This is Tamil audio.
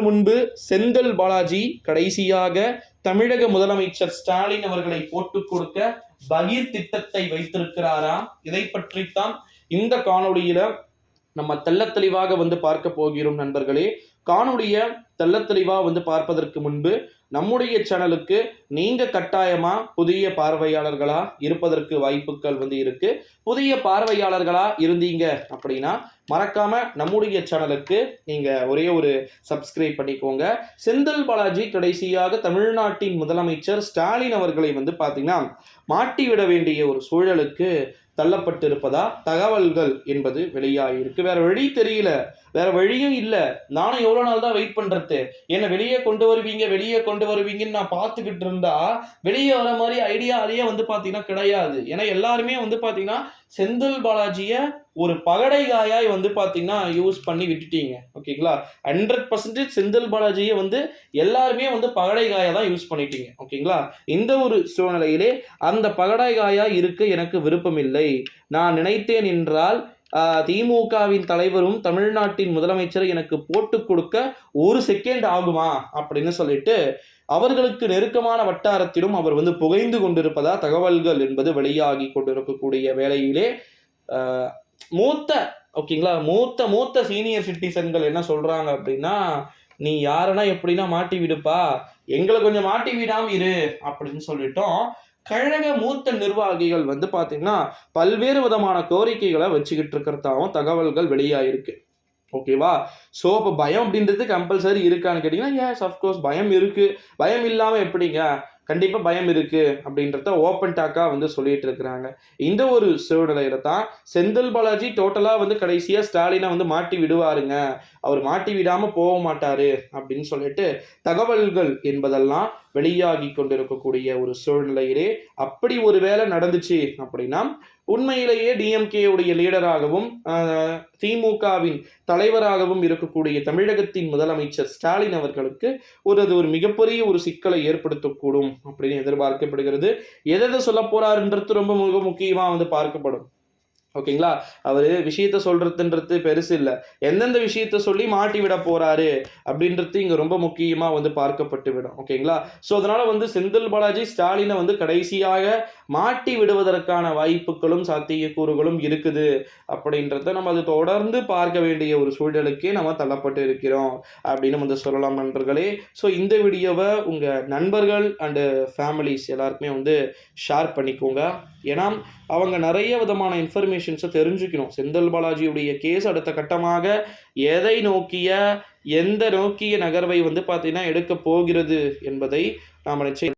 முன்பு செந்தில் பாலாஜி கடைசியாக தமிழக முதலமைச்சர் ஸ்டாலின் அவர்களை போட்டுக் கொடுக்க பகீர் திட்டத்தை வைத்திருக்கிறாரா? இதை பற்றித்தான் இந்த காணொளியில நம்ம தெள்ளத்தெளிவாக பார்க்க போகிறோம் நண்பர்களே. காணொளிய தெள்ளத்தெளிவா பார்ப்பதற்கு முன்பு நம்முடைய சேனலுக்கு நீங்க கட்டாயமா புதிய பார்வையாளர்களா இருப்பதற்கு வாய்ப்புகள் இருக்கு. புதிய பார்வையாளர்களா இருந்தீங்க அப்படின்னா மறக்காம நம்முடைய சேனலுக்கு நீங்க ஒரே ஒரு சப்ஸ்கிரைப் பண்ணிக்கோங்க. செந்தில் பாலாஜி கடைசியாக தமிழ்நாட்டின் முதலமைச்சர் ஸ்டாலின் அவர்களை பாத்தீங்கன்னா மாட்டிவிட வேண்டிய ஒரு சூழலுக்கு தள்ளப்பட்டிருப்பதா தகவல்கள் என்பது வெளியாகிருக்கு. வேற வழி தெரியல, வேற வழியும் இல்லை. நானும் எவ்வளவு நாள் தான் வெயிட் பண்றது? என்ன வெளியே கொண்டு வருவீங்கன்னு நான் பார்த்துக்கிட்டு இருந்தா வெளியே வர மாதிரி ஐடியா அதையே பாத்தீங்கன்னா கிடையாது. ஏன்னா எல்லாருமே பாத்தீங்கன்னா செந்தில் பாலாஜிய ஒரு பகடை காயாய் பாத்தீங்கன்னா யூஸ் பண்ணி விட்டுட்டீங்க. ஓகேங்களா? 100% செந்தில் பாலாஜியை எல்லாருமே பகடை காயா தான் யூஸ் பண்ணிட்டீங்க. ஓகேங்களா? இந்த ஒரு சூழ்நிலையிலே அந்த பகடை காயா இருக்க எனக்கு விருப்பம் இல்லை. நான் நினைத்தேன் என்றால் திமுகவின் தலைவரும் தமிழ்நாட்டின் முதலமைச்சரை எனக்கு போட்டு கொடுக்க ஒரு செகண்ட் ஆகுமா அப்படின்னு சொல்லிட்டு அவர்களுக்கு நெருக்கமான வட்டாரத்திலும் அவர் புகைந்து கொண்டிருப்பதா தகவல்கள் என்பது வெளியாகி கொண்டிருக்கக்கூடிய வேளையிலே மூத்த சீனியர் சிட்டிசன்கள் என்ன சொல்றாங்க அப்படின்னா, நீ யாருன்னா எப்படின்னா மாட்டி விடுப்பா, எங்களை கொஞ்சம் மாட்டி விடாம இரு அப்படின்னு சொல்லிட்டோம். கழக மூத்த நிர்வாகிகள் பாத்தீங்கன்னா பல்வேறு விதமான கோரிக்கைகளை வச்சுக்கிட்டு இருக்கிறதாவும் தகவல்கள் வெளியாயிருக்கு. ஓகேவா? ஸோ இப்போ பயம் அப்படின்றது கம்பல்சரி இருக்கான்னு கேட்டீங்கன்னா எஸ் அஃப்கோர்ஸ் பயம் இருக்கு. பயம் இல்லாம எப்படிங்க? கண்டிப்பா பயம் இருக்கு அப்படின்றத ஓப்பன் டாக்கா சொல்லிட்டு இருக்கிறாங்க. இந்த ஒரு சூழ்நிலையில தான் செந்தில் பாலாஜி டோட்டலா கடைசியா ஸ்டாலினை மாட்டி விடுவாருங்க, அவர் மாட்டி விடாம போக மாட்டாரு அப்படின்னு சொல்லிட்டு தகவல்கள் என்பதெல்லாம் வெளியாகி கொண்டிருக்கக்கூடிய ஒரு சூழ்நிலையிலே அப்படி ஒரு வேலை நடந்துச்சு அப்படின்னா உண்மையிலேயே டிஎம்கே உடைய லீடராகவும் திமுகவின் தலைவராகவும் இருக்கக்கூடிய தமிழகத்தின் முதலமைச்சர் ஸ்டாலின் அவர்களுக்கு அது ஒரு மிகப்பெரிய ஒரு சிக்கலை ஏற்படுத்தக்கூடும் அப்படின்னு எதிர்பார்க்கப்படுகிறது. எதை சொல்ல போறாருன்றது ரொம்ப மிக முக்கியமா பார்க்கப்படும். ஓகேங்களா? அவரு விஷயத்த சொல்றதுன்றது பெருசு இல்லை, எந்தெந்த விஷயத்த சொல்லி மாட்டி விட போறாரு அப்படின்றது இங்க ரொம்ப முக்கியமா பார்க்கப்பட்டு விடும். ஓகேங்களா? ஸோ அதனால செந்தில் பாலாஜி ஸ்டாலினை கடைசியாக மாட்டி விடுவதற்கான வாய்ப்புகளும் சாத்தியக்கூறுகளும் இருக்குது அப்படின்றத நம்ம அது தொடர்ந்து பார்க்க வேண்டிய ஒரு சூழலுக்கே நம்ம தள்ளப்பட்டு இருக்கிறோம் அப்படின்னு சொல்லலாம் நண்பர்களே. ஸோ இந்த வீடியோவை உங்க நண்பர்கள் அண்டு ஃபேமிலிஸ் எல்லாருக்குமே ஷேர் பண்ணிக்கோங்க. ஏன்னா அவங்க நிறைய விதமான இன்ஃபர்மேஷன்ஸை தெரிஞ்சுக்கணும். செந்தில் பாலாஜியுடைய கேஸ் அடுத்த கட்டமாக எந்த நோக்கிய நகர்வை பார்த்தீங்கன்னா எடுக்க போகிறது என்பதை நாம் நிச்சயம்